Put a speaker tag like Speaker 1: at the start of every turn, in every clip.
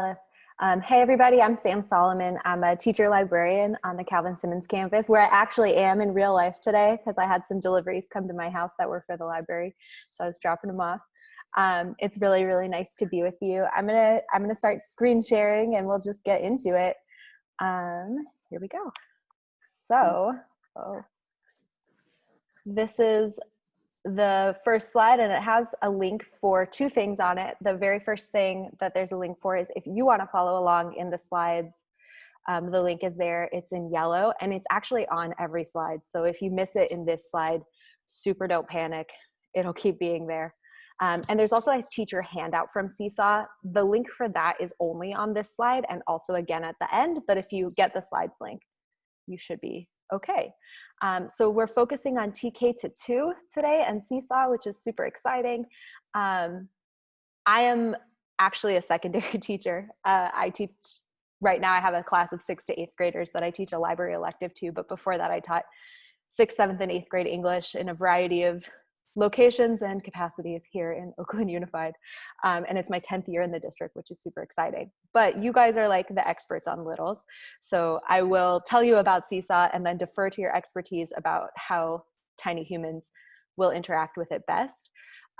Speaker 1: Hey everybody, I'm Sam Solomon. I'm a teacher librarian on the Calvin Simmons campus, where I actually am in real life today because I had some deliveries come to my house that were for the library, so I was dropping them off. It's really, really nice to be with you. I'm gonna start screen sharing and we'll just get into it. Here we go. So, this is the first slide, and it has a link for two things on it. The very first thing that there's a link for is if you want to follow along in the slides, the link is there. It's in yellow and it's actually on every slide. So if you miss it in this slide, super don't panic. It'll keep being there. And there's also a teacher handout from Seesaw. The link for that is only on this slide and also again at the end, but if you get the slides link, you should be okay. So we're focusing on TK-2 today and Seesaw, which is super exciting. I am actually a secondary teacher. I teach, right now I have a class of 6th to 8th graders that I teach a library elective to, but before that I taught 6th, 7th, and 8th grade English in a variety of locations and capacities here in Oakland Unified. And it's my 10th year in the district, which is super exciting. But you guys are like the experts on littles. So I will tell you about Seesaw and then defer to your expertise about how tiny humans will interact with it best.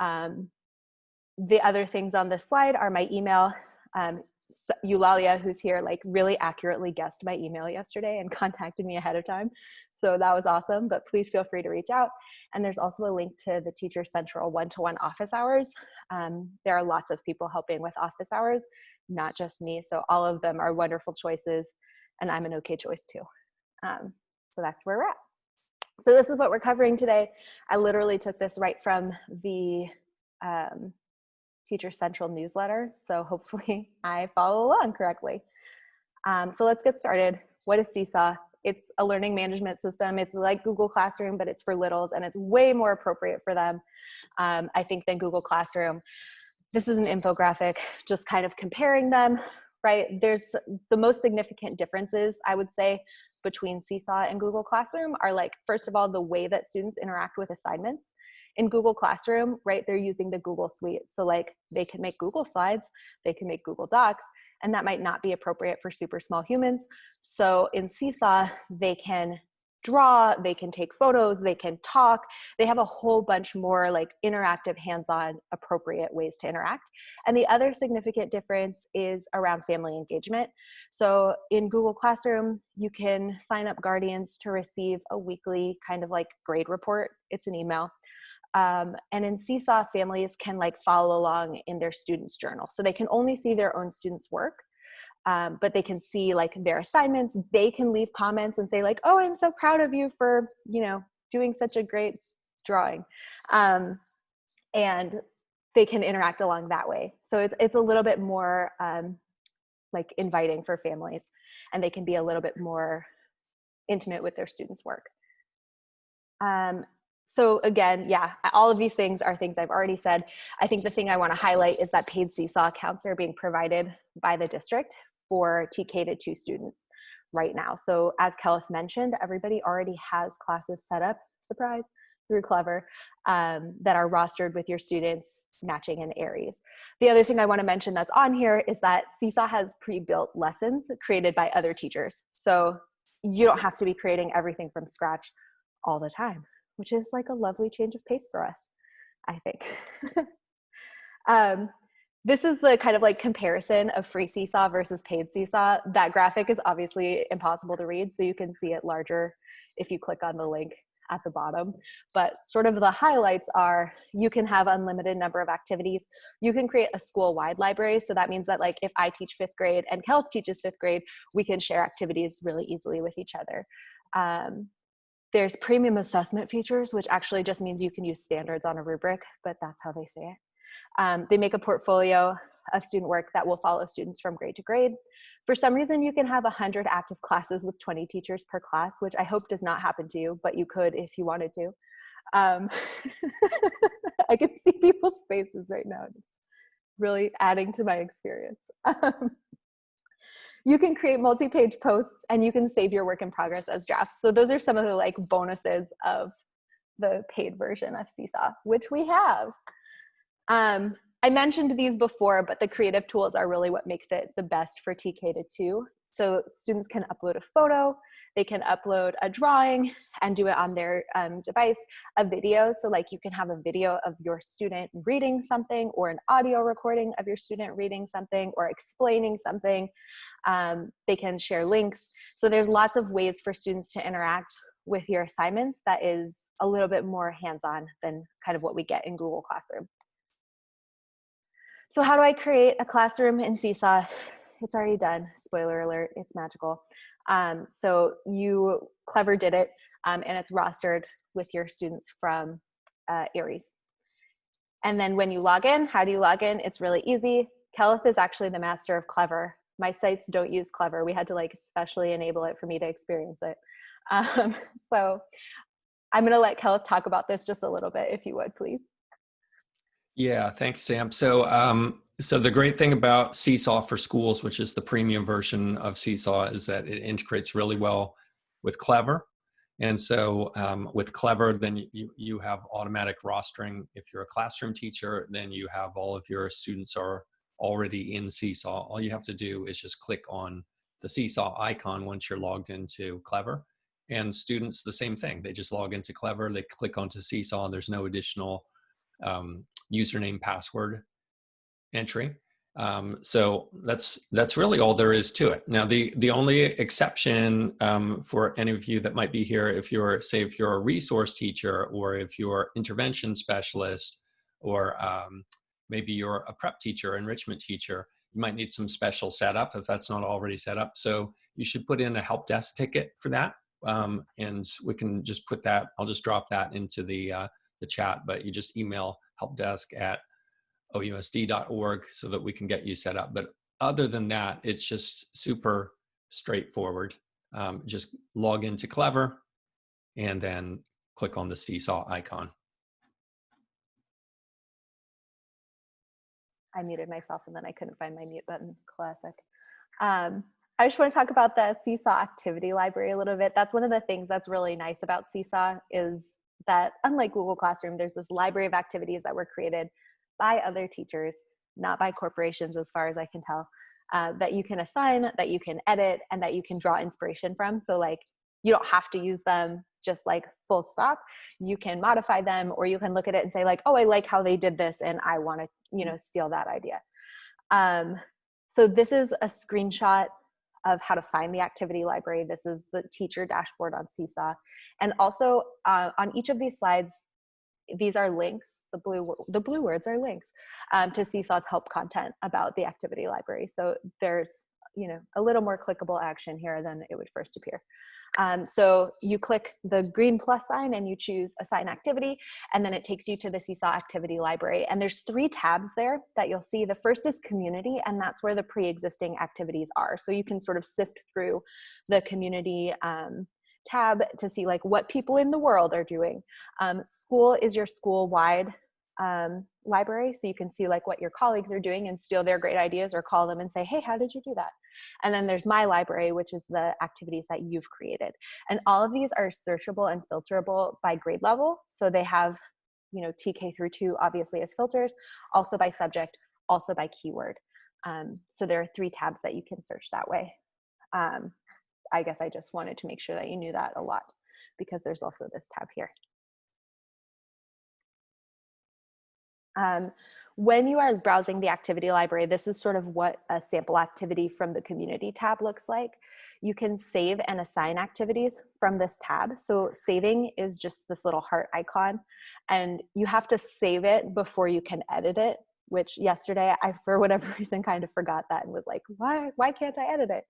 Speaker 1: The other things on this slide are my email. Eulalia, who's here, like really accurately guessed my email yesterday and contacted me ahead of time. So that was awesome, but please feel free to reach out. And there's also a link to the Teacher Central one-to-one office hours. There are lots of people helping with office hours, not just me. So all of them are wonderful choices and I'm an okay choice too. So that's where we're at. So this is what we're covering today. I literally took this right from the Teacher Central newsletter, so hopefully I follow along correctly. So let's get started. What is Seesaw? It's a learning management system. It's like Google Classroom, but it's for littles, and it's way more appropriate for them, I think, than Google Classroom. This is an infographic just kind of comparing them, right? There's the most significant differences, I would say, between Seesaw and Google Classroom are like, first of all, the way that students interact with assignments. In Google Classroom, right, they're using the Google Suite. So like they can make Google Slides, they can make Google Docs, and that might not be appropriate for super small humans. So in Seesaw, they can draw, they can take photos, they can talk. They have a whole bunch more like interactive, hands-on, appropriate ways to interact. And the other significant difference is around family engagement. So in Google Classroom, you can sign up guardians to receive a weekly kind of like grade report. It's an email. And in Seesaw, families can like follow along in their students' journal. So they can only see their own students' work, but they can see like their assignments. They can leave comments and say like, oh, I'm so proud of you for, you know, doing such a great drawing. And they can interact along that way. So it's a little bit more like inviting for families, and they can be a little bit more intimate with their students' work. So again, yeah, all of these things are things I've already said. I think the thing I want to highlight is that paid Seesaw accounts are being provided by the district for TK-2 students right now. So as Kelif mentioned, everybody already has classes set up, surprise, through Clever, that are rostered with your students matching in Aries. The other thing I want to mention that's on here is that Seesaw has pre-built lessons created by other teachers. So you don't have to be creating everything from scratch all the time, which is like a lovely change of pace for us, I think. This is the kind of like comparison of free Seesaw versus paid Seesaw. That graphic is obviously impossible to read, so you can see it larger if you click on the link at the bottom. But sort of the highlights are you can have unlimited number of activities. You can create a school-wide library. So that means that like if I teach 5th grade and Kelif teaches 5th grade, we can share activities really easily with each other. There's premium assessment features, which actually just means you can use standards on a rubric, but that's how they say it. They make a portfolio of student work that will follow students from grade to grade. For some reason, you can have 100 active classes with 20 teachers per class, which I hope does not happen to you, but you could if you wanted to. I can see people's faces right now. It's really adding to my experience. You can create multi-page posts and you can save your work in progress as drafts. So those are some of the like bonuses of the paid version of Seesaw, which we have. I mentioned these before, but the creative tools are really what makes it the best for TK-2. So students can upload a photo, they can upload a drawing and do it on their device, a video. So like you can have a video of your student reading something, or an audio recording of your student reading something or explaining something. They can share links. So there's lots of ways for students to interact with your assignments that is a little bit more hands-on than kind of what we get in Google Classroom. So how do I create a classroom in Seesaw? It's already done. Spoiler alert, it's magical. So Clever did it, and it's rostered with your students from Aries. And then when you log in, how do you log in? It's really easy. Kelif is actually the master of Clever. My sites don't use Clever. We had to like specially enable it for me to experience it. So I'm gonna let Kelif talk about this just a little bit, if you would, please.
Speaker 2: Yeah, thanks, Sam. So the great thing about Seesaw for Schools, which is the premium version of Seesaw, is that it integrates really well with Clever. And so with Clever, then you have automatic rostering. If you're a classroom teacher, then you have all of your students are already in Seesaw. All you have to do is just click on the Seesaw icon once you're logged into Clever. And students, the same thing. They just log into Clever, they click onto Seesaw, and there's no additional username, password entry. So that's really all there is to it. Now, the only exception for any of you that might be here, if you're a resource teacher, or if you're intervention specialist, or maybe you're a prep teacher, enrichment teacher, you might need some special setup if that's not already set up. So you should put in a help desk ticket for that, and we can just put that. I'll just drop that into the chat, but you just email helpdesk@OUSD.org so that we can get you set up. But other than that, it's just super straightforward. Just log into Clever and then click on the Seesaw icon.
Speaker 1: I muted myself and then I couldn't find my mute button. Classic. I just want to talk about the Seesaw activity library a little bit. That's one of the things that's really nice about Seesaw, is that unlike Google Classroom, there's this library of activities that were created by other teachers, not by corporations as far as I can tell, that you can assign, that you can edit, and that you can draw inspiration from. So like, you don't have to use them just like full stop. You can modify them, or you can look at it and say like, oh, I like how they did this and I want to, steal that idea. So this is a screenshot of how to find the activity library. This is the teacher dashboard on Seesaw. And also on each of these slides, these are links. The blue words are links to Seesaw's help content about the activity library. So there's a little more clickable action here than it would first appear. So you click the green plus sign and you choose assign activity, and then it takes you to the Seesaw activity library. And there's 3 tabs there that you'll see. The first is community, and that's where the pre-existing activities are. So you can sort of sift through the community tab to see like what people in the world are doing. School is your school-wide library, so you can see like what your colleagues are doing and steal their great ideas, or call them and say, hey, how did you do that? And then there's my library, which is the activities that you've created. And all of these are searchable and filterable by grade level. So they have, TK through 2 obviously as filters, also by subject, also by keyword. So there are 3 tabs that you can search that way. I guess I just wanted to make sure that you knew that a lot, because there's also this tab here. When you are browsing the activity library, this is sort of what a sample activity from the community tab looks like. You can save and assign activities from this tab. So saving is just this little heart icon, and you have to save it before you can edit it, which yesterday I, for whatever reason, kind of forgot that and was like, why can't I edit it?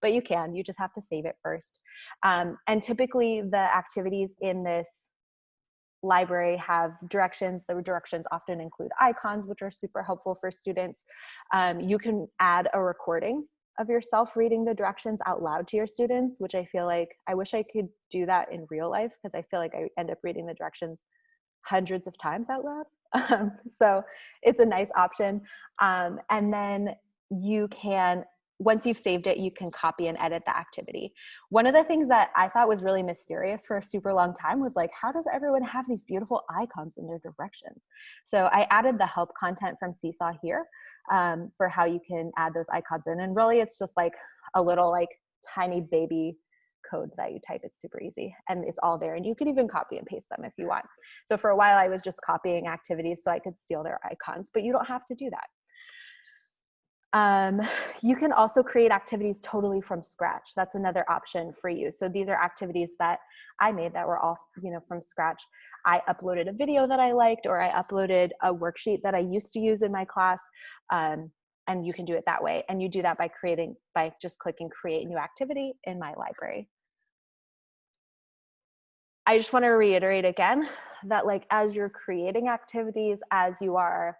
Speaker 1: But you can, you just have to save it first. And typically the activities in this library have directions. The directions often include icons, which are super helpful for students. You can add a recording of yourself reading the directions out loud to your students, which I feel like I wish I could do that in real life, because I feel like I end up reading the directions hundreds of times out loud. So it's a nice option. And then you can once you've saved it, you can copy and edit the activity. One of the things that I thought was really mysterious for a super long time was like, how does everyone have these beautiful icons in their directions? So I added the help content from Seesaw here for how you can add those icons in. And really it's just like a little like tiny baby code that you type. It's super easy and it's all there, and you can even copy and paste them if you want. So for a while I was just copying activities so I could steal their icons, but you don't have to do that. You can also create activities totally from scratch. That's another option for you. So these are activities that I made that were all, from scratch. I uploaded a video that I liked, or I uploaded a worksheet that I used to use in my class. And you can do it that way. And you do that by just clicking create new activity in my library. I just want to reiterate again that like, as you're creating activities, as you are,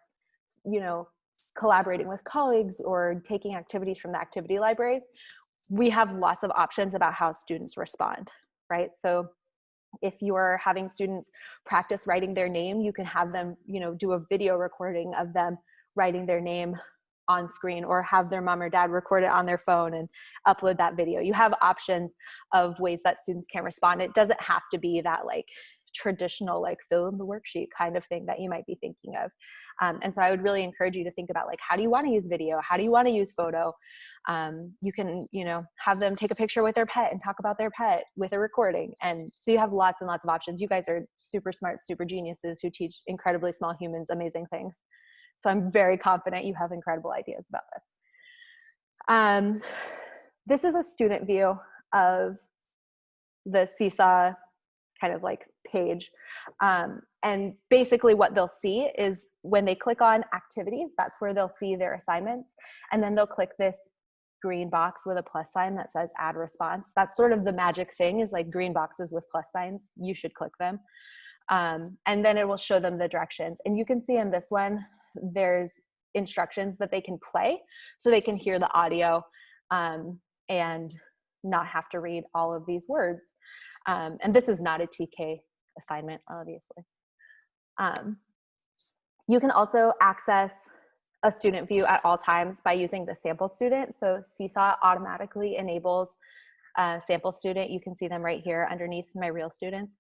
Speaker 1: collaborating with colleagues or taking activities from the activity library, we have lots of options about how students respond, right? So if you're having students practice writing their name, you can have them, do a video recording of them writing their name on screen, or have their mom or dad record it on their phone and upload that video. You have options of ways that students can respond. It doesn't have to be that like traditional like fill in the worksheet kind of thing that you might be thinking of. And so I would really encourage you to think about like, how do you want to use video? How do you want to use photo? You can, have them take a picture with their pet and talk about their pet with a recording. And so you have lots and lots of options. You guys are super smart, super geniuses who teach incredibly small humans amazing things. So I'm very confident you have incredible ideas about this. This is a student view of the Seesaw kind of like page. And basically what they'll see is when they click on activities, that's where they'll see their assignments. And then they'll click this green box with a plus sign that says add response. That's sort of the magic thing, is like green boxes with plus signs. You should click them. And then it will show them the directions. And you can see in this one, there's instructions that they can play so they can hear the audio and not have to read all of these words. And this is not a TK assignment, obviously. You can also access a student view at all times by using the sample student. So Seesaw automatically enables sample student. You can see them right here underneath my real students.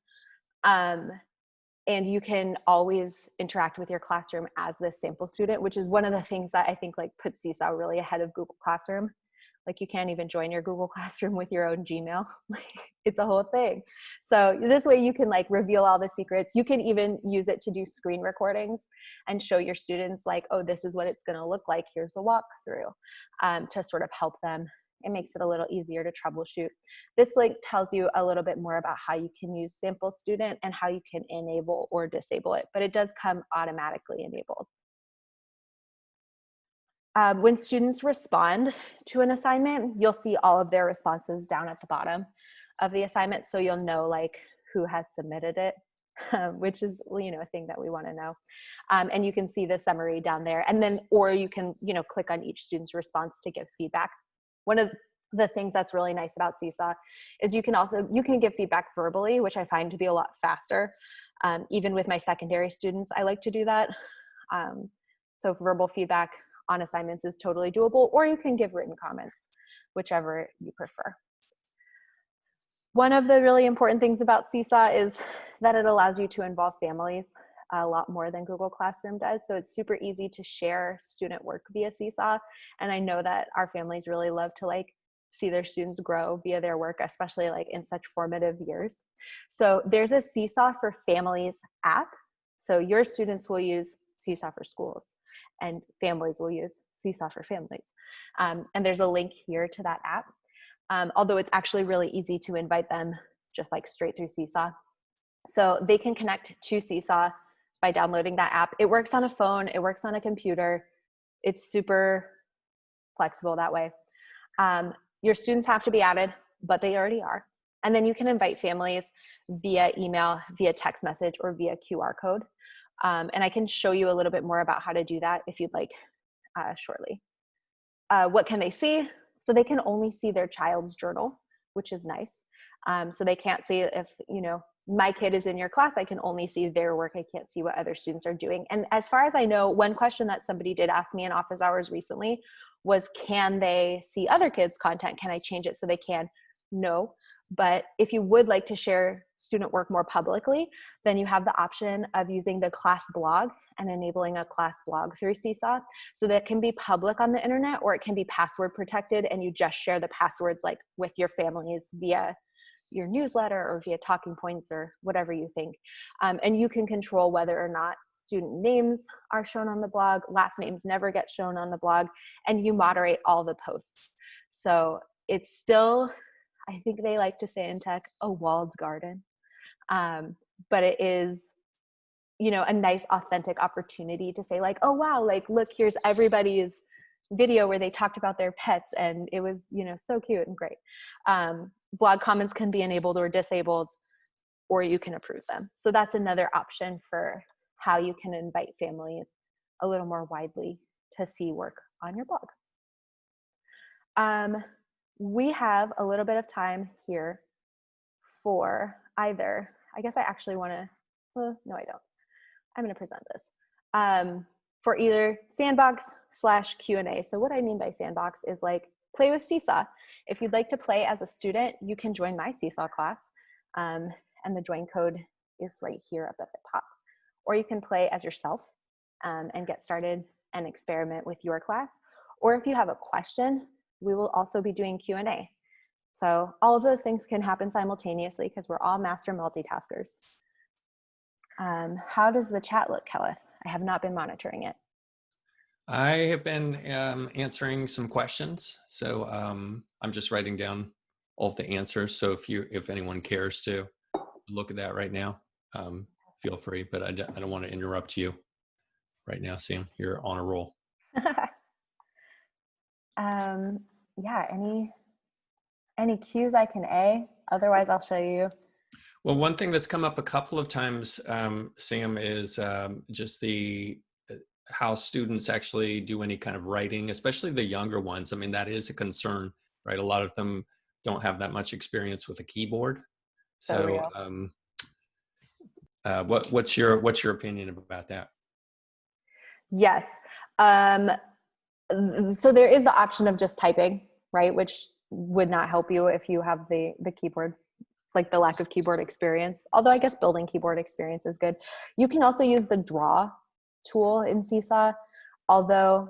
Speaker 1: And you can always interact with your classroom as this sample student, which is one of the things that I think like puts Seesaw really ahead of Google Classroom. Like you can't even join your Google Classroom with your own Gmail. It's a whole thing. So this way you can like reveal all the secrets. You can even use it to do screen recordings and show your students like, oh, this is what it's gonna look like. Here's a walkthrough to sort of help them. It makes it a little easier to troubleshoot. This link tells you a little bit more about how you can use sample student and how you can enable or disable it, but it does come automatically enabled. When students respond to an assignment, you'll see all of their responses down at the bottom of the assignment. So you'll know like who has submitted it, which is, a thing that we want to know. And you can see the summary down there. And then, or you can, click on each student's response to give feedback. One of the things that's really nice about Seesaw is you can give feedback verbally, which I find to be a lot faster. Even with my secondary students, I like to do that. So verbal feedback on assignments is totally doable, or you can give written comments, whichever you prefer. One of the really important things about Seesaw is that it allows you to involve families a lot more than Google Classroom does. So it's super easy to share student work via Seesaw. And I know that our families really love to like see their students grow via their work, especially like in such formative years. So there's a Seesaw for Families app. So your students will use Seesaw for Schools and families will use Seesaw for Families. And there's a link here to that app. Although it's actually really easy to invite them just like straight through Seesaw. So they can connect to Seesaw by downloading that app. It works on a phone, it works on a computer. It's super flexible that way. Your students have to be added, but they already are. And then you can invite families via email, via text message, or via QR code. And I can show you a little bit more about how to do that if you'd like shortly. What can they see? So they can only see their child's journal, which is nice. So they can't see if, my kid is in your class, I can only see their work. I can't see what other students are doing. And as far as I know, one question that somebody did ask me in office hours recently was, can they see other kids' content? Can I change it so they can? No. But if you would like to share student work more publicly, then you have the option of using the class blog and enabling a class blog through Seesaw. So that can be public on the internet, or it can be password protected, and you just share the passwords like with your families via your newsletter or via talking points or whatever you think. And you can control whether or not student names are shown on the blog, last names never get shown on the blog, and you moderate all the posts. So it's still, I think they like to say in tech, a walled garden. But it is, you know, a nice authentic opportunity to say like, oh wow, like look, here's everybody's video where they talked about their pets and it was, you know, so cute and great. Blog comments can be enabled or disabled, or you can approve them. So that's another option for how you can invite families a little more widely to see work on your blog. We have a little bit of time here for either, I guess I actually want to, no, I don't. I'm going to present this for either Sandbox / Q&A. So what I mean by Sandbox is like play with Seesaw. If you'd like to play as a student, you can join my Seesaw class, and the join code is right here up at the top. Or you can play as yourself and get started and experiment with your class. Or if you have a question, we will also be doing Q&A. So all of those things can happen simultaneously because we're all master multitaskers. How does the chat look, Kenneth? I have not been monitoring it.
Speaker 2: I have been answering some questions. So I'm just writing down all of the answers. So if anyone cares to look at that right now, feel free, but I don't want to interrupt you right now, Sam. You're on a roll.
Speaker 1: Yeah, any cues I can A? Otherwise, I'll show you.
Speaker 2: Well, one thing that's come up a couple of times, Sam, is just how students actually do any kind of writing, especially the younger ones. I mean, that is a concern, right? A lot of them don't have that much experience with a keyboard. So, what's your opinion about that?
Speaker 1: Yes. So there is the option of just typing, right? Which would not help you if you have the keyboard, like the lack of keyboard experience. Although I guess building keyboard experience is good. You can also use the draw tool in Seesaw. Although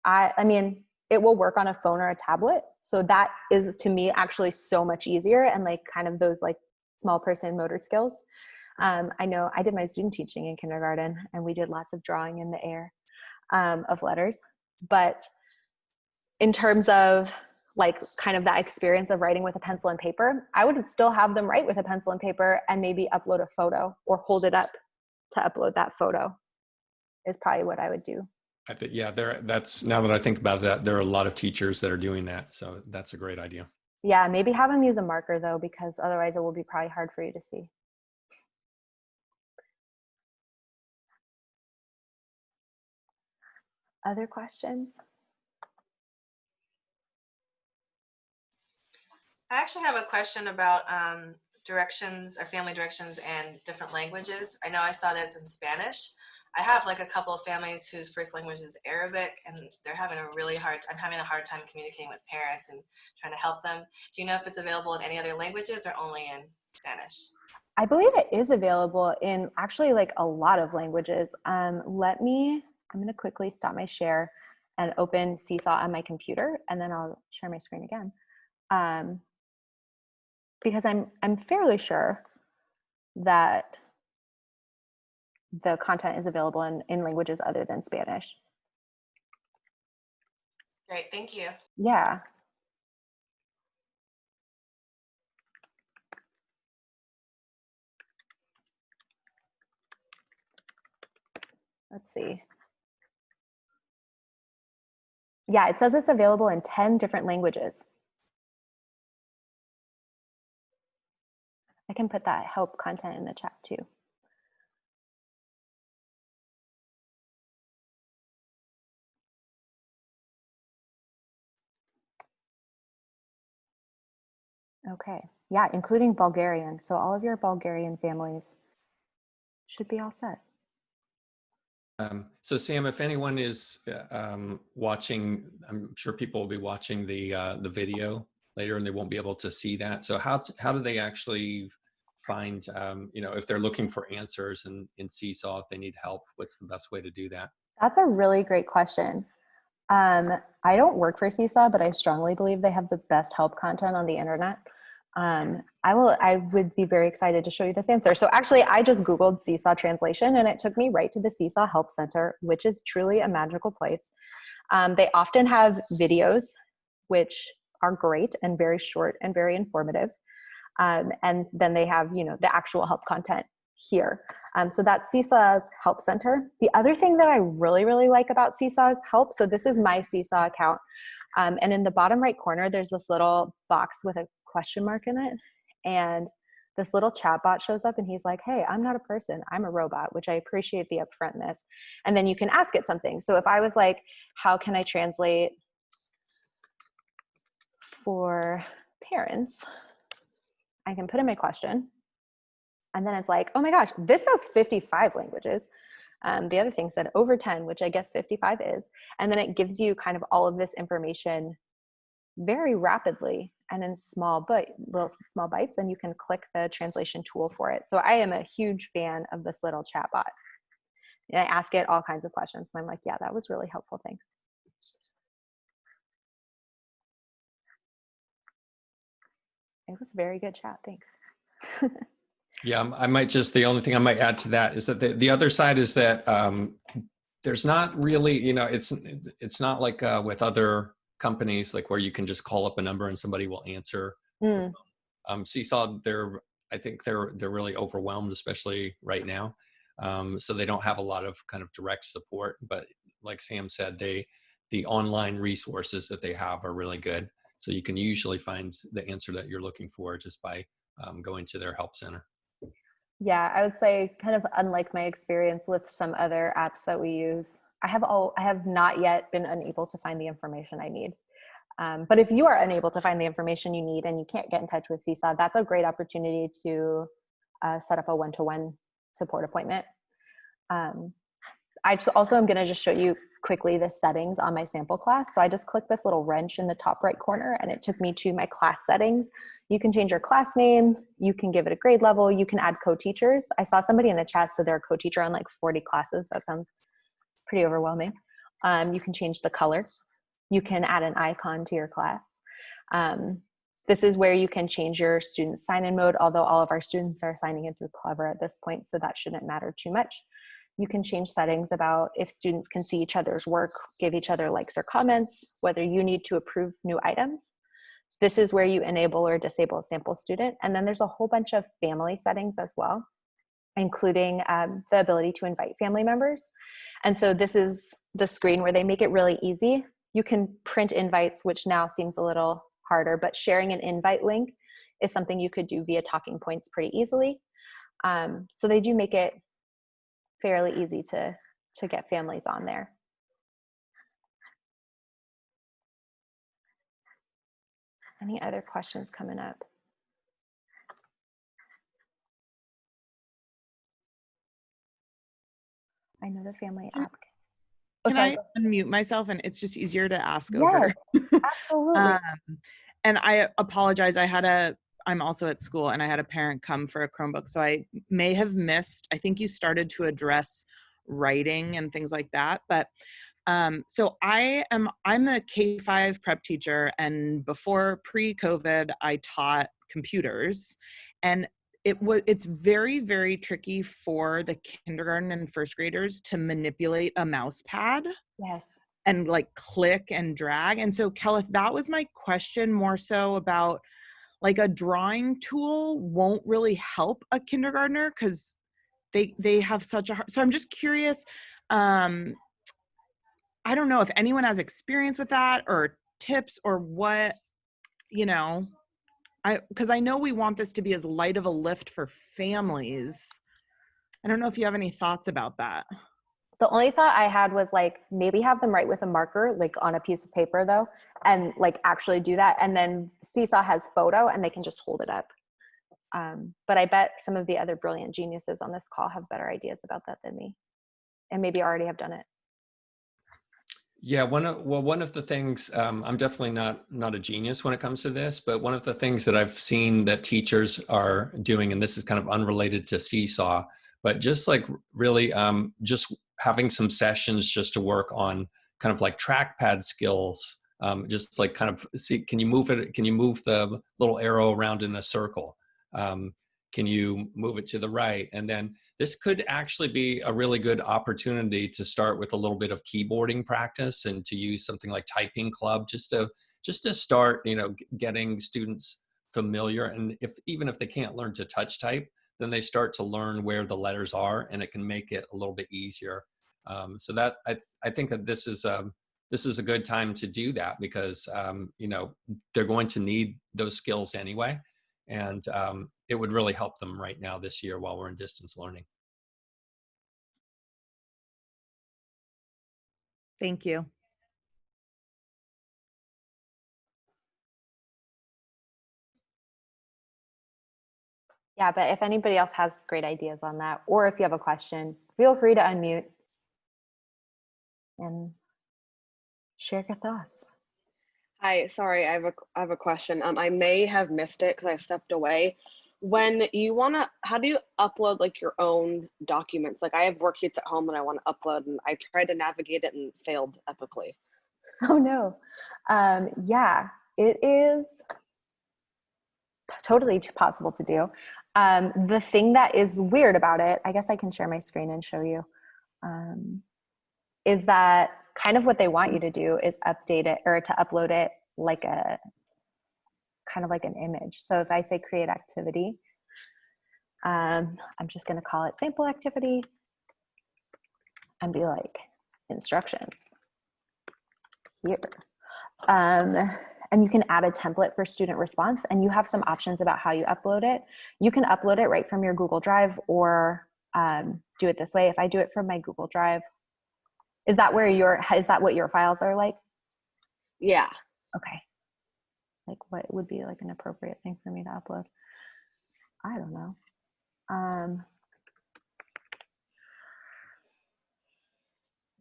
Speaker 1: I mean, it will work on a phone or a tablet. So that is, to me, actually so much easier and like kind of those like small person motor skills. I know I did my student teaching in kindergarten and we did lots of drawing in the air of letters. But in terms of like kind of that experience of writing with a pencil and paper, I would still have them write with a pencil and paper and maybe upload a photo or hold it up to upload that photo is probably what I would do.
Speaker 2: I think, yeah, that's, now that I think about that, there are a lot of teachers that are doing that. So that's a great idea.
Speaker 1: Yeah, maybe have them use a marker though, because otherwise it will be probably hard for you to see. Other questions?
Speaker 3: I actually have a question about directions or family directions and different languages. I know I saw this in Spanish. I have like a couple of families whose first language is Arabic and they're having I'm having a hard time communicating with parents and trying to help them. Do you know if it's available in any other languages or only in Spanish?
Speaker 1: I believe it is available in actually like a lot of languages. I'm going to quickly stop my share and open Seesaw on my computer, and then I'll share my screen again. Because I'm fairly sure that the content is available in languages other than Spanish.
Speaker 3: Great, thank you.
Speaker 1: Yeah. Let's see. Yeah, it says it's available in 10 different languages. I can put that help content in the chat too. Okay, yeah, including Bulgarian. So all of your Bulgarian families should be all set.
Speaker 2: So Sam, if anyone is watching, I'm sure people will be watching the video later, and they won't be able to see that. So how do they actually find, if they're looking for answers in Seesaw, if they need help, what's the best way to do that?
Speaker 1: That's a really great question. I don't work for Seesaw, but I strongly believe they have the best help content on the internet. I would be very excited to show you this answer. So actually, I just Googled Seesaw translation, and it took me right to the Seesaw Help Center, which is truly a magical place. They often have videos, which are great and very short and very informative. And then they have, the actual help content here. So that's Seesaw's Help Center. The other thing that I really, really like about Seesaw's Help, so this is my Seesaw account. And in the bottom right corner, there's this little box with a question mark in it. And this little chat bot shows up and he's like, hey, I'm not a person, I'm a robot, which I appreciate the upfrontness. And then you can ask it something. So if I was like, how can I translate for parents? I can put in my question. And then it's like, oh my gosh, this says 55 languages. The other thing said over 10, which I guess 55 is. And then it gives you kind of all of this information very rapidly and in little small bites, and you can click the translation tool for it. So I am a huge fan of this little chat bot. And I ask it all kinds of questions. And I'm like, yeah, that was really helpful. Thanks. It was a very good chat. Thanks.
Speaker 2: Yeah, I might just, the only thing I might add to that is that the other side is that there's not really, it's not like with other companies, like where you can just call up a number and somebody will answer. Seesaw, I think they're really overwhelmed, especially right now. So they don't have a lot of kind of direct support, but like Sam said, the online resources that they have are really good. So you can usually find the answer that you're looking for just by going to their help center.
Speaker 1: Yeah, I would say kind of unlike my experience with some other apps that we use, I have not yet been unable to find the information I need. But if you are unable to find the information you need and you can't get in touch with Seesaw, that's a great opportunity to set up a one-to-one support appointment. I also am going to just show you quickly the settings on my sample class. So I just clicked this little wrench in the top right corner and it took me to my class settings. You can change your class name. You can give it a grade level. You can add co-teachers. I saw somebody in the chat said they're a co-teacher on like 40 classes. That sounds pretty overwhelming. You can change the color. You can add an icon to your class. This is where you can change your student sign-in mode, although all of our students are signing in through Clever at this point, so that shouldn't matter too much. You can change settings about if students can see each other's work, give each other likes or comments, whether you need to approve new items. This is where you enable or disable a sample student. And then there's a whole bunch of family settings as well, including the ability to invite family members. And so this is the screen where they make it really easy. You can print invites, which now seems a little harder, but sharing an invite link is something you could do via talking points pretty easily. So they do make it fairly easy to get families on there. Any other questions coming up? I know the family app.
Speaker 4: Can I unmute myself, and it's just easier to ask over?
Speaker 1: Absolutely.
Speaker 4: And I apologize. I'm also at school and I had a parent come for a Chromebook. So I may have missed, I think you started to address writing and things like that. But so I'm a K-5 prep teacher, and before pre-COVID, I taught computers, and it's very, very tricky for the kindergarten and first graders to manipulate a mouse pad.
Speaker 1: Yes.
Speaker 4: And like click and drag. And so Kelleth, that was my question more so about, like, a drawing tool won't really help a kindergartner because they have such a hard, so I'm just curious, I don't know if anyone has experience with that or tips or what, because I know we want this to be as light of a lift for families. I don't know if you have any thoughts about that.
Speaker 1: The only thought I had was like maybe have them write with a marker, like on a piece of paper though, and like actually do that. And then Seesaw has photo and they can just hold it up. But I bet some of the other brilliant geniuses on this call have better ideas about that than me. and maybe already have done it?
Speaker 2: Yeah, one of the things, I'm definitely not a genius when it comes to this, but one of the things that I've seen that teachers are doing, and this is kind of unrelated to Seesaw, but just like really just having some sessions just to work on kind of like trackpad skills, just like kind of see, can you move it? Can you move the little arrow around in a circle? Can you move it to the right? And then this could actually be a really good opportunity to start with a little bit of keyboarding practice and to use something like Typing Club just to start, getting students familiar. And even if they can't learn to touch type, then they start to learn where the letters are, and it can make it a little bit easier. So that I think that this is a good time to do that because they're going to need those skills anyway. And it would really help them right now this year while we're in distance learning.
Speaker 4: Thank you.
Speaker 1: Yeah, but if anybody else has great ideas on that, or if you have a question, feel free to unmute and share your thoughts.
Speaker 5: Hi, sorry, I have a question. I may have missed it because I stepped away. When you how do you upload like your own documents? Like I have worksheets at home that I want to upload, and I tried to navigate it and failed epically.
Speaker 1: Oh no. Yeah, it is totally possible to do. The thing that is weird about it, I guess I can share my screen and show you, is that kind of what they want you to do is update it or to upload it like a kind of like an image. So if I say create activity, I'm just going to call it sample activity and be like instructions here. And you can add a template for student response, and you have some options about how you upload it. You can upload it right from your Google Drive or do it this way. If I do it from my Google Drive, is that what your files are like?
Speaker 5: Yeah.
Speaker 1: Okay. Like what would be like an appropriate thing for me to upload? I don't know.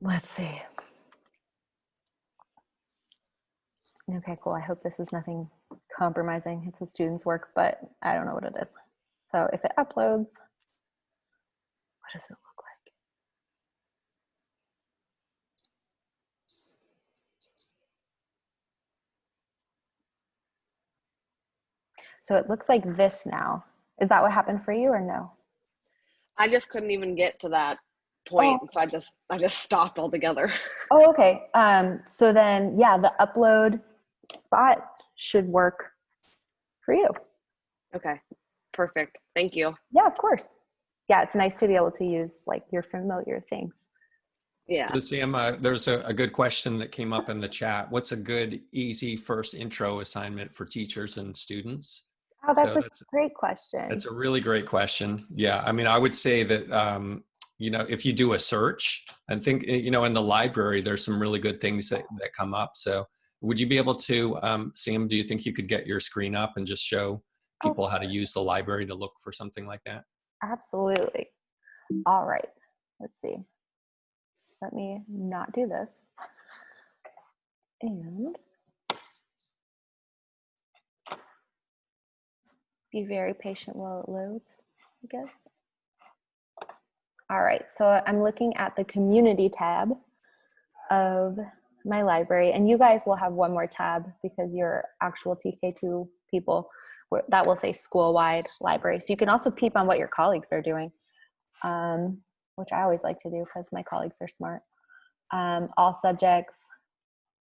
Speaker 1: Let's see. Okay, cool. I hope this is nothing compromising. It's a student's work, but I don't know what it is. So if it uploads, what does it look like? So it looks like this now. Is that what happened for you or no?
Speaker 5: I just couldn't even get to that point, so I just stopped altogether.
Speaker 1: Oh, okay. So then, yeah, the upload spot should work for you.
Speaker 5: Okay, perfect. Thank you.
Speaker 1: Yeah, of course. Yeah, it's nice to be able to use like your familiar things.
Speaker 5: Yeah.
Speaker 2: So Sam, there's a good question that came up in the chat. What's a good, easy first intro assignment for teachers and students?
Speaker 1: Oh, that's a great question.
Speaker 2: That's a really great question. Yeah, I mean, I would say that, if you do a search, I think, in the library, there's some really good things that come up. So would you be able to, Sam, do you think you could get your screen up and just show people how to use the library to look for something like that?
Speaker 1: Absolutely. All right. Let's see. Let me not do this. And be very patient while it loads, I guess. All right, so I'm looking at the community tab of my library, and you guys will have one more tab because you're actual TK-2 people that will say school-wide library. So you can also peep on what your colleagues are doing, which I always like to do because my colleagues are smart. All subjects.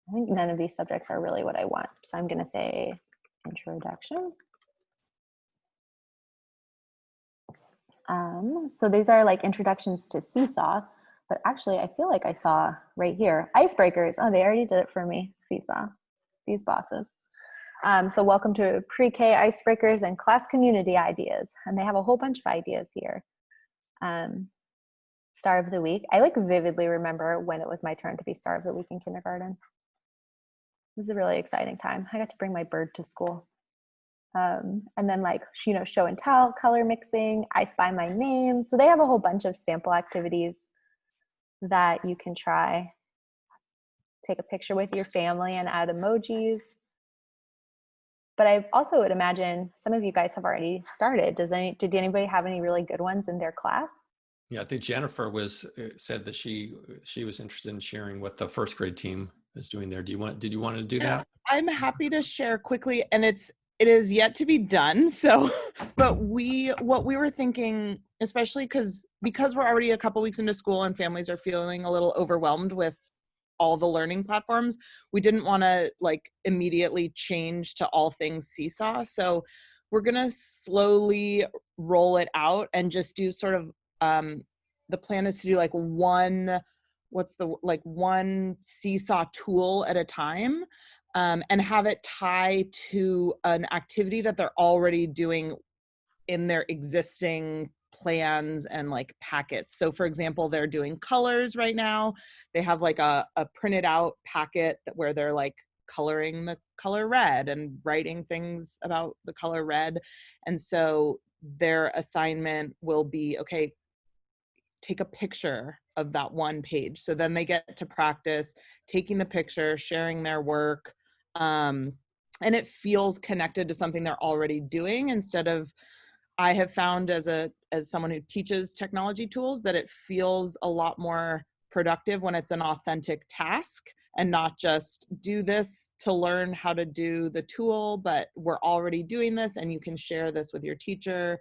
Speaker 1: I think none of these subjects are really what I want. So I'm gonna say introduction. So these are like introductions to Seesaw, but actually I feel like I saw right here, icebreakers. Oh, they already did it for me, Seesaw, these bosses. So welcome to pre-K icebreakers and class community ideas. And they have a whole bunch of ideas here. Star of the week. I like vividly remember when it was my turn to be star of the week in kindergarten. It was a really exciting time. I got to bring my bird to school. And then show and tell, color mixing, I spy my name. So they have a whole bunch of sample activities that you can try. Take a picture with your family and add emojis. But I also would imagine some of you guys have already started. Did anybody have any really good ones in their class?
Speaker 2: Yeah, I think Jennifer said that she was interested in sharing what the first grade team is doing there. Did you want to do that?
Speaker 4: I'm happy to share quickly, and it is yet to be done. So, but what we were thinking, especially because we're already a couple weeks into school and families are feeling a little overwhelmed with all the learning platforms, we didn't want to like immediately change to all things Seesaw. So we're going to slowly roll it out and just do sort of, the plan is to do like one Seesaw tool at a time, and have it tie to an activity that they're already doing in their existing plans and like packets. So for example, they're doing colors right now. They have like a printed out packet where they're like coloring the color red and writing things about the color red. And so their assignment will be, okay, take a picture of that one page. So then they get to practice taking the picture, sharing their work, and it feels connected to something they're already doing. Instead of, I have found as someone who teaches technology tools, that it feels a lot more productive when it's an authentic task and not just do this to learn how to do the tool, but we're already doing this and you can share this with your teacher.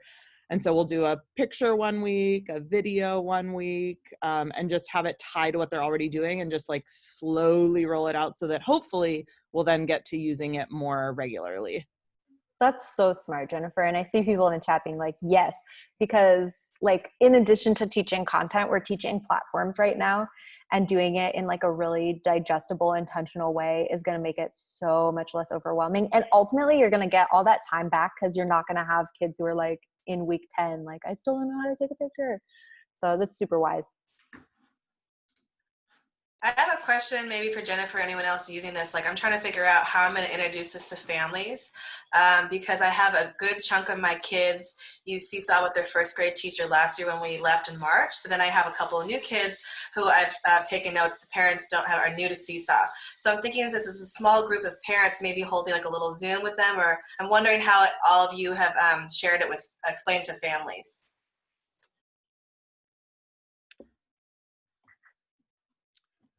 Speaker 4: And so we'll do a picture one week, a video one week, and just have it tied to what they're already doing and just like slowly roll it out so that hopefully we'll then get to using it more regularly.
Speaker 1: That's so smart, Jennifer. And I see people in the chat being like, yes, because like in addition to teaching content, we're teaching platforms right now, and doing it in like a really digestible, intentional way is going to make it so much less overwhelming. And ultimately you're going to get all that time back because you're not going to have kids who are like in week 10, like, I still don't know how to take a picture. So that's super wise.
Speaker 3: I have a question maybe for Jennifer, anyone else using this. Like, I'm trying to figure out how I'm going to introduce this to families, because I have a good chunk of my kids use Seesaw with their first grade teacher last year when we left in March. But then I have a couple of new kids who I've taken notes the parents are new to Seesaw. So I'm thinking this is a small group of parents maybe holding like a little Zoom with them, or I'm wondering how all of you have shared it with, explained to families.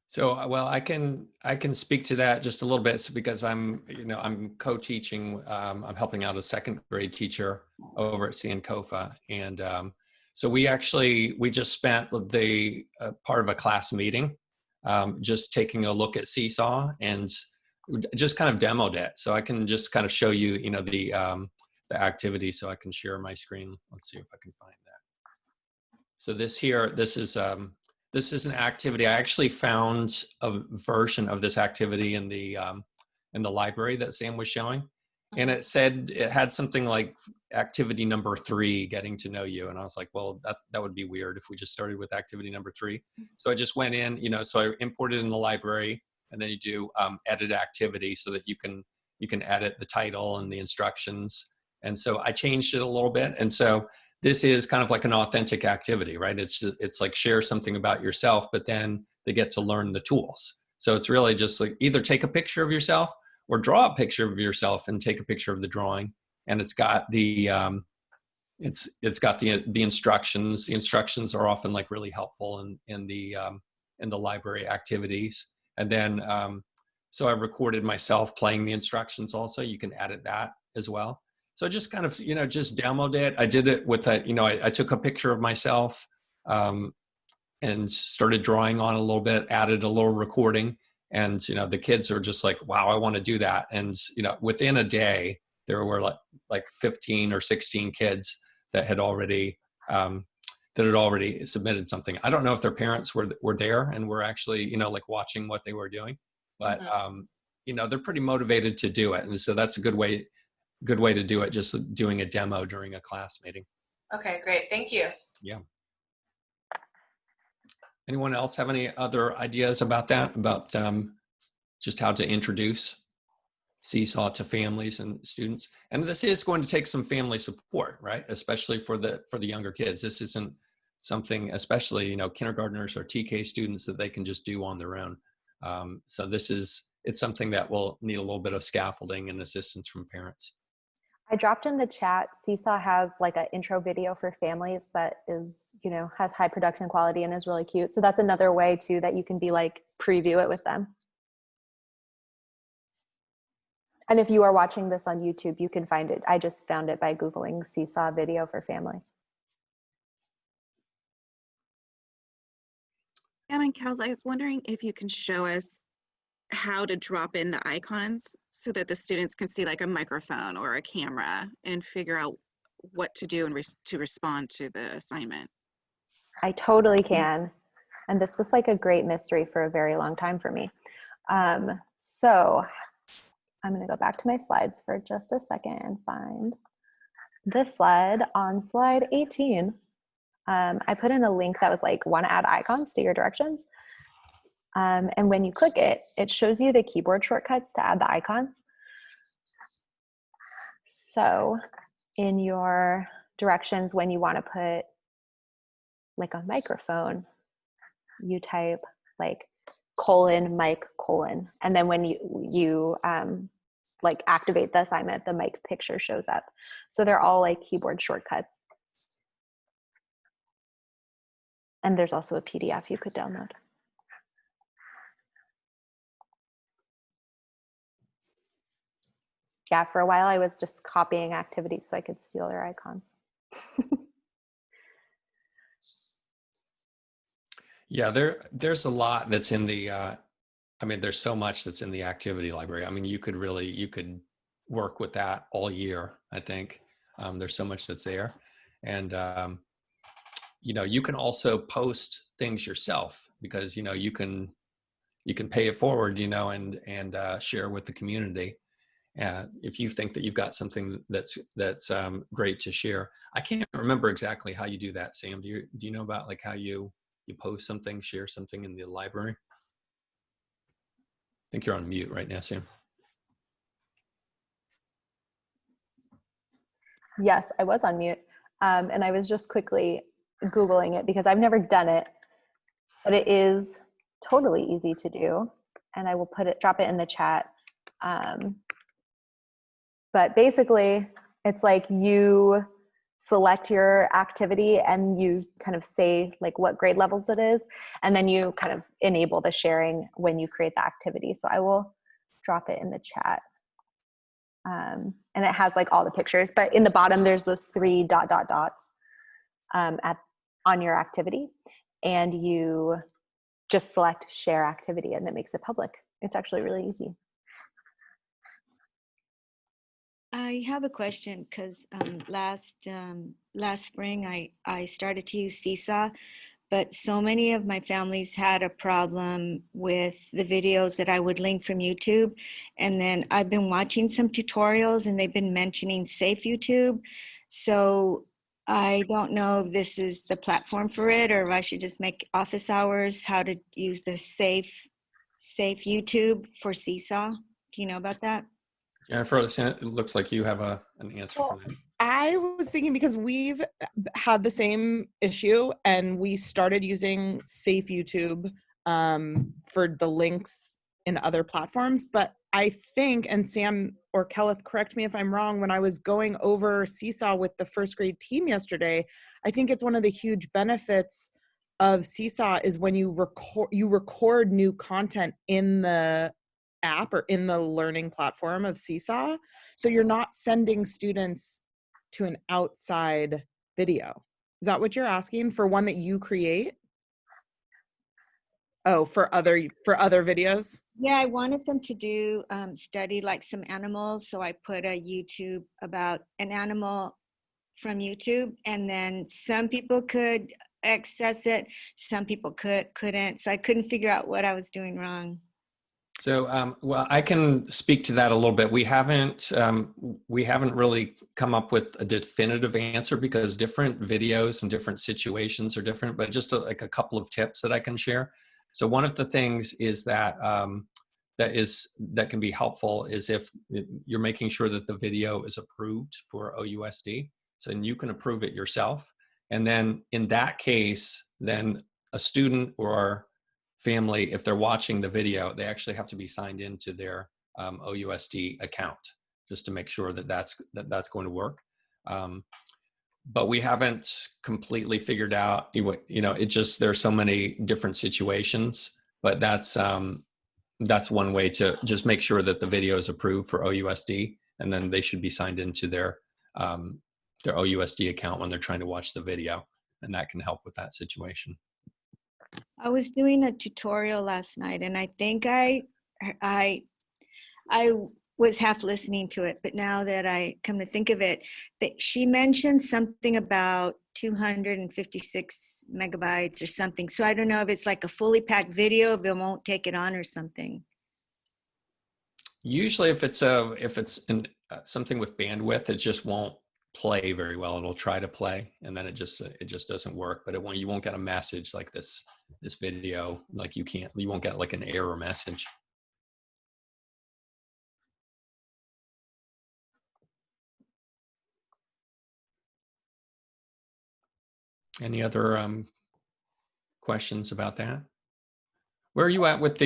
Speaker 2: So, well, I can speak to that just a little bit because I'm co-teaching. I'm helping out a second grade teacher over at Sankofa, and so we just spent the part of a class meeting, just taking a look at Seesaw and just kind of demoed it. So I can just kind of show you, the activity. So I can share my screen. Let's see if I can find that. So this is an activity. I actually found a version of this activity in the library that Sam was showing. And it had something like activity number 3, getting to know you. And I was like, well, that would be weird if we just started with activity number 3. So I just went in, so I imported in the library, and then you do edit activity so that you can edit the title and the instructions. And so I changed it a little bit. And so this is kind of like an authentic activity, right? It's like share something about yourself, but then they get to learn the tools. So it's really just like either take a picture of yourself or draw a picture of yourself and take a picture of the drawing. And it's got the it's got the instructions. The instructions are often like really helpful in the library activities. And then so I recorded myself playing the instructions also. You can edit that as well. So just kind of, just demoed it. I did it with I took a picture of myself and started drawing on a little bit, added a little recording. And, the kids are just like, wow, I want to do that. And, within a day, there were like 15 or 16 kids that had already submitted something. I don't know if their parents were there and were actually, like watching what they were doing, but, they're pretty motivated to do it. And so that's a good way to do it, just doing a demo during a class meeting.
Speaker 3: Okay, great. Thank you.
Speaker 2: Yeah. Anyone else have any other ideas about that, about just how to introduce Seesaw to families and students? And this is going to take some family support, right? Especially for the younger kids. This isn't something, especially, you know, kindergartners or TK students, that they can just do on their own. So it's something that will need a little bit of scaffolding and assistance from parents.
Speaker 1: I dropped in the chat, Seesaw has like an intro video for families that is, you know, has high production quality and is really cute. So that's another way too that you can be like, preview it with them. And if you are watching this on YouTube, you can find it. I just found it by Googling Seesaw video for families.
Speaker 6: And Cal, I was wondering if you can show us how to drop in the icons so that the students can see like a microphone or a camera and figure out what to do and to respond to the assignment.
Speaker 1: I totally can. And this was like a great mystery for a very long time for me. So I'm going to go back to my slides for just a second and find this slide. On slide 18, I put in a link that was like, want to add icons to your directions. And when you click it, it shows you the keyboard shortcuts to add the icons. So in your directions, when you want to put like a microphone, you type like mic, and then when you like activate the assignment, the mic picture shows up. So they're all like keyboard shortcuts. And there's also a PDF you could download. Yeah, for a while I was just copying activities so I could steal their icons.
Speaker 2: Yeah, there's a lot that's in the, I mean, there's so much that's in the activity library. I mean, you could work with that all year, I think. There's so much that's there. And, you know, you can also post things yourself because, you know, you can pay it forward, you know, and share with the community. If you think that you've got something that's great to share. I can't remember exactly how you do that, Sam. Do you know about like how you post something, share something in the library? I think you're on mute right now, Sam.
Speaker 1: Yes, I was on mute. And I was just quickly Googling it because I've never done it, but it is totally easy to do. And I will drop it in the chat. But basically it's like you select your activity and you kind of say like what grade levels it is, and then you kind of enable the sharing when you create the activity. So I will drop it in the chat. And it has like all the pictures, but in the bottom there's those 3 dots on your activity, and you just select share activity and that makes it public. It's actually really easy.
Speaker 7: I have a question because last spring I started to use Seesaw, but so many of my families had a problem with the videos that I would link from YouTube. And then I've been watching some tutorials and they've been mentioning Safe YouTube. So I don't know if this is the platform for it or if I should just make office hours, how to use the Safe YouTube for Seesaw. Do you know about that?
Speaker 2: Jennifer, it looks like you have an answer for that.
Speaker 4: I was thinking because we've had the same issue and we started using Safe YouTube for the links in other platforms. But I think, and Sam or Kelleth, correct me if I'm wrong, when I was going over Seesaw with the first grade team yesterday, I think it's one of the huge benefits of Seesaw is when you record new content in the app or in the learning platform of Seesaw. So you're not sending students to an outside video. Is that what you're asking for, one that you create? Oh, for other videos?
Speaker 7: Yeah, I wanted them to do study like some animals. So I put a YouTube about an animal from YouTube, and then some people could access it, some people couldn't. So I couldn't figure out what I was doing wrong.
Speaker 2: So, well, I can speak to that a little bit. We haven't really come up with a definitive answer because different videos and different situations are different, but just like a couple of tips that I can share. So one of the things is that that can be helpful is if you're making sure that the video is approved for OUSD. So you can approve it yourself. And then in that case, then a student or family, if they're watching the video, they actually have to be signed into their OUSD account just to make sure that that's going to work. But we haven't completely figured out, it just, there's so many different situations, but that's one way to just make sure that the video is approved for OUSD, and then they should be signed into their OUSD account when they're trying to watch the video, and that can help with that situation.
Speaker 7: I was doing a tutorial last night, and I think I was half listening to it, but now that I come to think of it, that she mentioned something about 256 megabytes or something. So I don't know if it's like a fully packed video, if it won't take it on or something.
Speaker 2: Usually if it's something with bandwidth, it just won't play very well. It'll try to play, and then it just doesn't work. But you won't get a message like this video, like you won't get like an error message. Any other questions about that? Where are you at with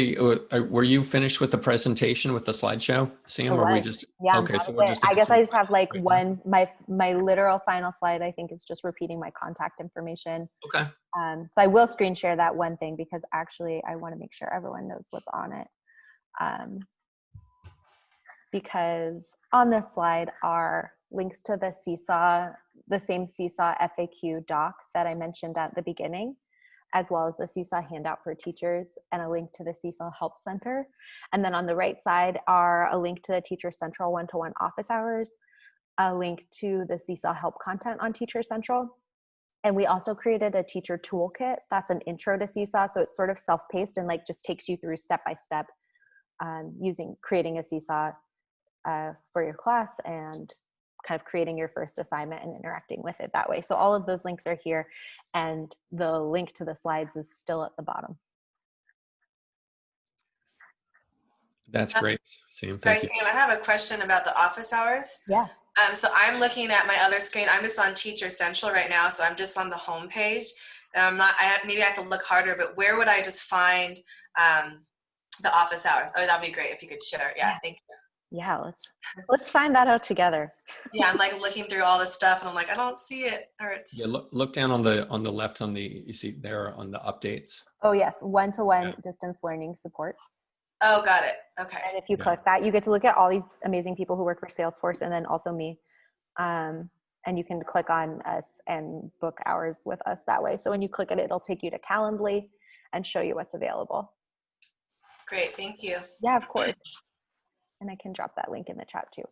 Speaker 2: were you finished with the presentation with the slideshow, Sam? Or we just,
Speaker 1: yeah,
Speaker 2: okay, so
Speaker 1: I guess I just have like one, my literal final slide, I think, is just repeating my contact information.
Speaker 2: Okay.
Speaker 1: So I will screen share that one thing, because actually I want to make sure everyone knows what's on it. Because on this slide are links to the same Seesaw FAQ doc that I mentioned at the beginning, as well as the Seesaw handout for teachers, and a link to the Seesaw Help Center. And then on the right side are a link to the Teacher Central one-to-one office hours, a link to the Seesaw Help content on Teacher Central. And we also created a teacher toolkit that's an intro to Seesaw. So it's sort of self-paced and like just takes you through step-by-step creating a Seesaw for your class and kind of creating your first assignment and interacting with it that way. So all of those links are here, and the link to the slides is still at the bottom.
Speaker 2: That's great, Sam.
Speaker 3: Sorry,
Speaker 2: Thank you.
Speaker 3: Sam, I have a question about the office hours.
Speaker 1: Yeah.
Speaker 3: So I'm looking at my other screen. I'm just on Teacher Central right now, so I'm just on the home page. And maybe I have to look harder, but where would I just find the office hours? Oh, that'd be great if you could share. Yeah, thank you.
Speaker 1: Yeah, let's find that out together.
Speaker 3: Yeah, I'm like looking through all this stuff, and I'm like, I don't see it. Or it's
Speaker 2: Look down on the left you see there on the updates.
Speaker 1: Oh yes, one-to-one distance learning support.
Speaker 3: Oh, got it. Okay.
Speaker 1: And if you click that, you get to look at all these amazing people who work for Salesforce, and then also me. And you can click on us and book hours with us that way. So when you click it, it'll take you to Calendly and show you what's available.
Speaker 3: Great, thank you.
Speaker 1: Yeah, of course. And I can drop that link in the chat too.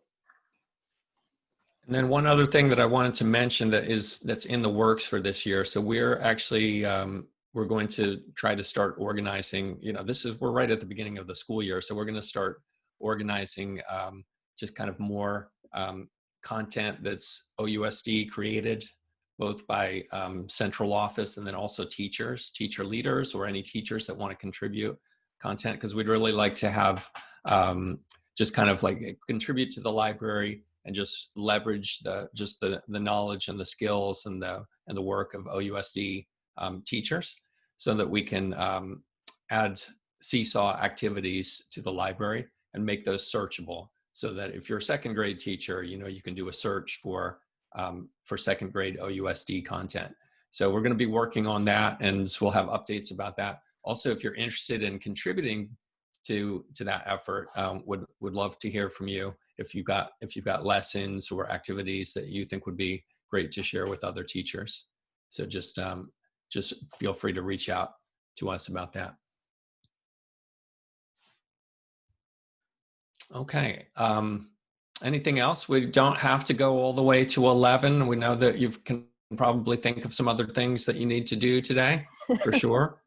Speaker 2: And then one other thing that I wanted to mention that's in the works for this year. So we're actually we're going to try to start organizing. We're right at the beginning of the school year, so we're going to start organizing just kind of more content that's OUSD created, both by central office and then also teacher leaders, or any teachers that want to contribute content, because we'd really like to have just kind of like contribute to the library and just leverage the knowledge and the skills and the work of OUSD teachers, so that we can add Seesaw activities to the library and make those searchable, so that if you're a second grade teacher, you can do a search for second grade OUSD content. So we're going to be working on that, and we'll have updates about that. Also, if you're interested in contributing to that effort, would love to hear from you if you've got lessons or activities that you think would be great to share with other teachers. So just feel free to reach out to us about that. Okay. Anything else? We don't have to go all the way to 11. We know that you can probably think of some other things that you need to do today, for sure.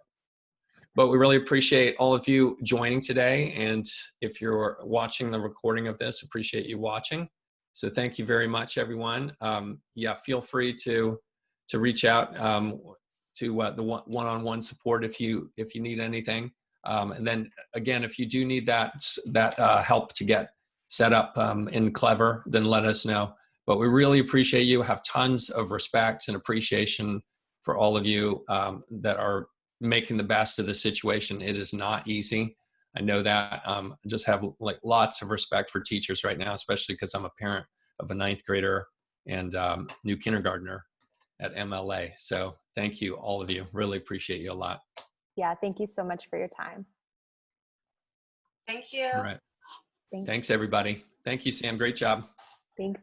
Speaker 2: But we really appreciate all of you joining today. And if you're watching the recording of this, appreciate you watching. So thank you very much, everyone. Feel free to reach out to the one-on-one support if you need anything. And then again, if you do need that help to get set up in Clever, then let us know. But we really appreciate you, have tons of respect and appreciation for all of you that are making the best of the situation. It is not easy. I know that. Just have like lots of respect for teachers right now, especially because I'm a parent of a 9th grader and new kindergartner at MLA. So thank you, all of you. Really appreciate you a lot.
Speaker 1: Yeah, thank you so much for your time.
Speaker 3: Thank you.
Speaker 2: All right.
Speaker 1: Thanks.
Speaker 2: Thanks, everybody. Thank you, Sam. Great job.
Speaker 1: Thanks.